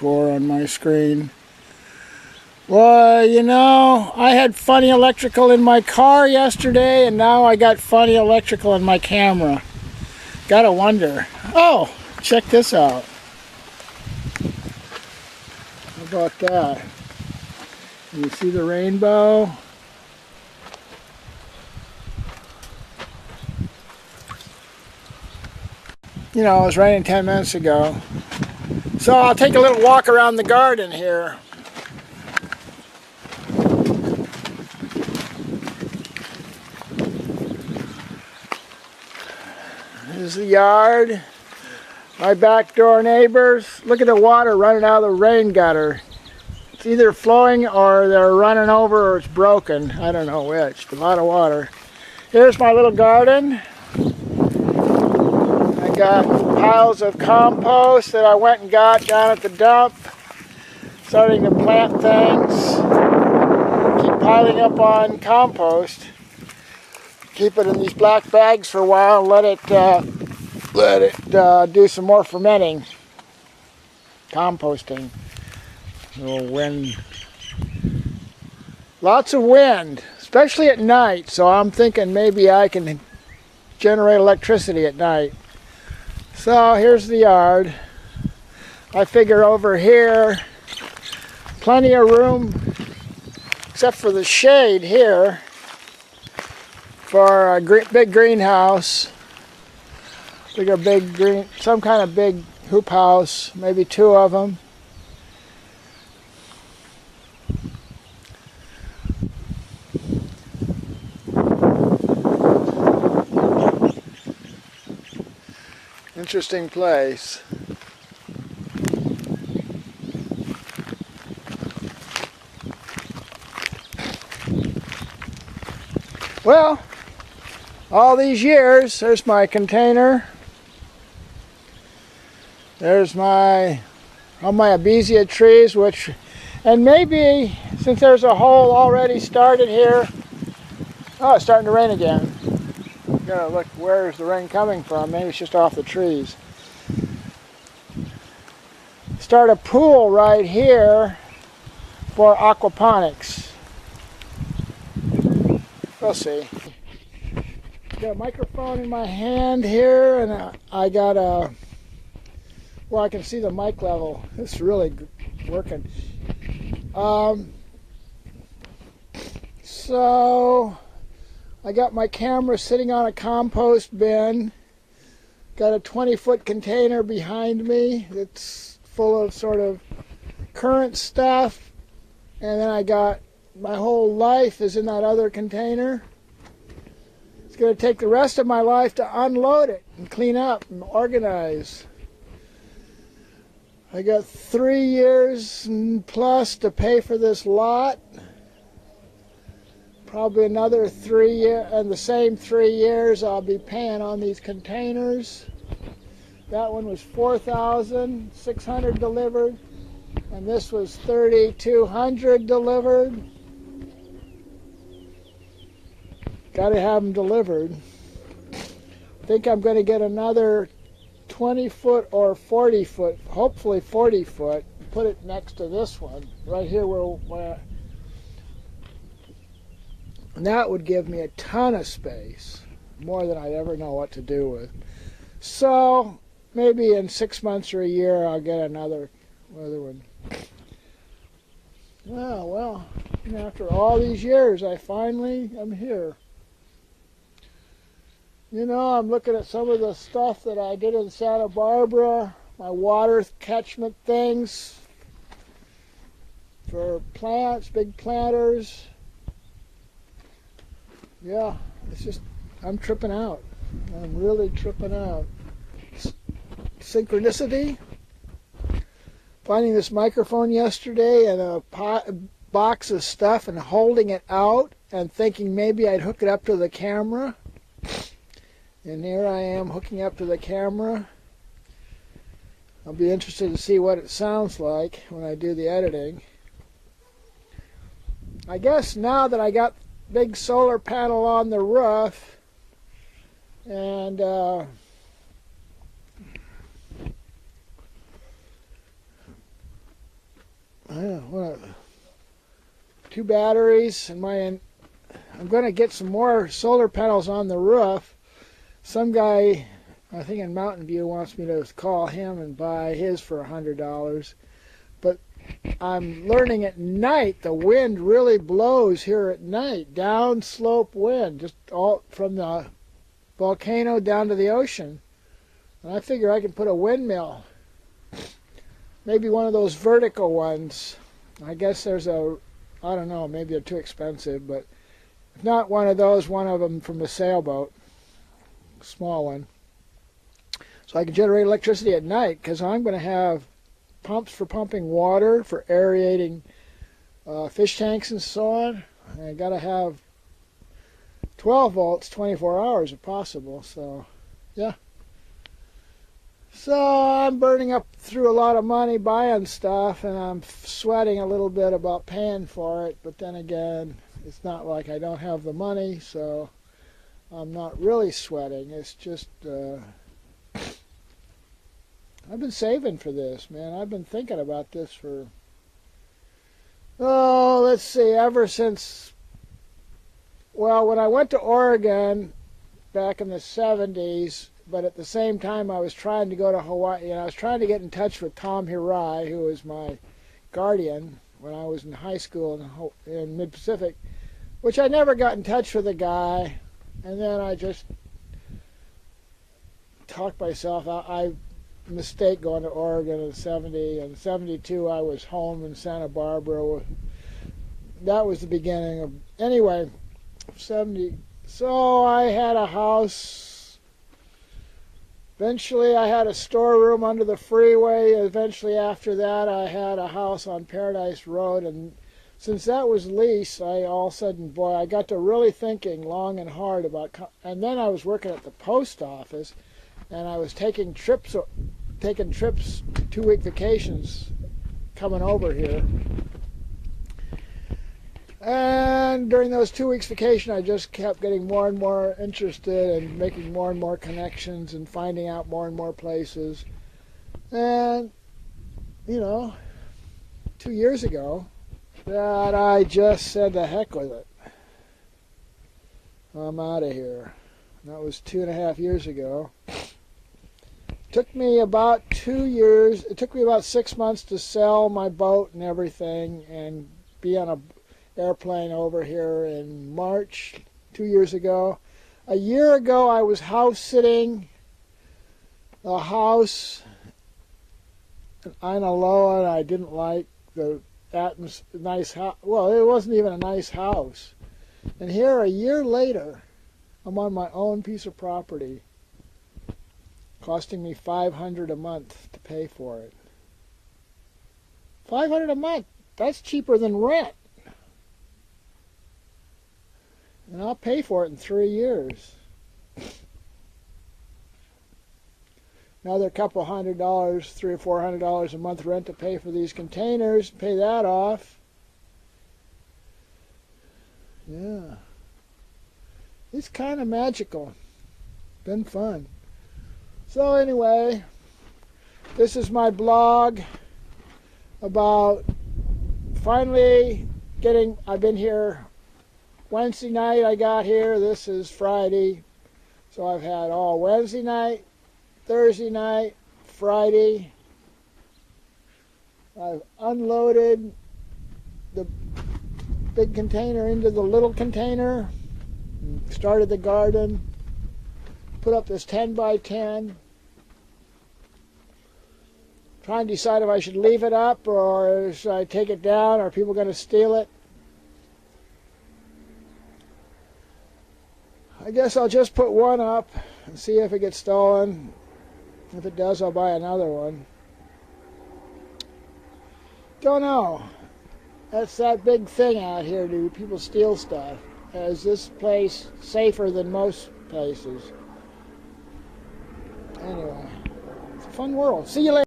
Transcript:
on my screen. Well, you know, I had funny electrical in my car yesterday, and now I got funny electrical in my camera. Gotta wonder. Oh, check this out. How about that? Can you see the rainbow? You know, it was raining 10 minutes ago. So I'll take a little walk around the garden here. This is the yard. My back door neighbors. Look at the water running out of the rain gutter. It's either flowing or they're running over or it's broken. I don't know which. A lot of water. Here's my little garden. I got piles of compost that I went and got down at the dump. Starting to plant things. Keep piling up on compost. Keep it in these black bags for a while and let it do some more fermenting. Composting. A little wind. Lots of wind, especially at night, so I'm thinking maybe I can generate electricity at night. So here's the yard. I figure over here, plenty of room, except for the shade here, for a big greenhouse. Some kind of big hoop house, maybe 2 of them. Interesting place. Well, all these years, there's my container. There's all my abesia trees, and maybe since there's a hole already started here. Oh, it's starting to rain again. Gotta look, where's the rain coming from? Maybe it's just off the trees. Start a pool right here for aquaponics. We'll see. Got a microphone in my hand here, and I got well, I can see the mic level. It's really working. So I got my camera sitting on a compost bin. Got a 20-foot container behind me that's full of sort of current stuff. And then I got my whole life is in that other container. It's going to take the rest of my life to unload it and clean up and organize. I got 3 years plus to pay for this lot. Probably another 3 years, and the same 3 years I'll be paying on these containers. That one was $4,600 delivered, and this was $3,200 delivered. Got to have them delivered. I think I'm going to get another 20-foot or 40-foot, hopefully 40-foot. Put it next to this one, right here where and that would give me a ton of space, more than I'd ever know what to do with. So maybe in 6 months or a year I'll get another one. Well, after all these years I finally am here. You know, I'm looking at some of the stuff that I did in Santa Barbara, my water catchment things for plants, big planters. Yeah, it's just, I'm tripping out. I'm really tripping out. Synchronicity. Finding this microphone yesterday and a box of stuff and holding it out and thinking maybe I'd hook it up to the camera. And here I am hooking up to the camera. I'll be interested to see what it sounds like when I do the editing. I guess now that I got big solar panel on the roof and 2 batteries, and I'm going to get some more solar panels on the roof. Some guy, I think in Mountain View, wants me to call him and buy his for $100. But I'm learning at night, the wind really blows here at night, downslope wind, just all from the volcano down to the ocean. And I figure I can put a windmill, maybe one of those vertical ones. I guess there's I don't know, maybe they're too expensive, but if not one of those, one of them from a sailboat, small one. So I can generate electricity at night, because I'm going to have pumps for pumping water, for aerating fish tanks and so on. And I got to have 12 volts 24 hours if possible. So yeah, so I'm burning up through a lot of money buying stuff, and I'm sweating a little bit about paying for it, but then again, it's not like I don't have the money, so I'm not really sweating. It's just I've been saving for this, man. I've been thinking about this for, oh, let's see, ever since, well, when I went to Oregon back in the 70s, but at the same time I was trying to go to Hawaii, and I was trying to get in touch with Tom Hirai, who was my guardian when I was in high school in Mid-Pacific, which I never got in touch with the guy, and then I just talked myself out. I mistake going to Oregon in 70, and 72 I was home in Santa Barbara. That was the beginning of, anyway, 70. So I had a house. Eventually I had a storeroom under the freeway. Eventually after that I had a house on Paradise Road, and since that was leased, I all of a sudden, boy, I got to really thinking long and hard about, and then I was working at the post office, and I was taking trips, 2-week vacations coming over here. And during those 2 weeks vacation, I just kept getting more and more interested and making more and more connections and finding out more and more places. And, you know, 2 years ago, that I just said the heck with it. I'm out of here. That was 2.5 years ago. Took me about 2 years. It took me about 6 months to sell my boat and everything and be on an airplane over here in March 2 years ago. A year ago, I was house sitting a house in Ainaloa, and I didn't like the nice house. Well, it wasn't even a nice house. And here, a year later, I'm on my own piece of property, costing me $500 a month to pay for it. $500 a month. That's cheaper than rent. And I'll pay for it in 3 years. Another couple $100, $300 or $400 a month rent to pay for these containers. Pay that off. Yeah. It's kind of magical. Been fun. So anyway, this is my blog about finally getting, I've been here Wednesday night. I got here. This is Friday. So I've had all Wednesday night, Thursday night, Friday. I've unloaded the big container into the little container, started the garden, put up this 10 by 10. Trying to decide if I should leave it up or should I take it down. Are people going to steal it? I guess I'll just put one up and see if it gets stolen. If it does, I'll buy another one. Don't know. That's that big thing out here. Do people steal stuff? Is this place safer than most places? Anyway, it's a fun world. See you later.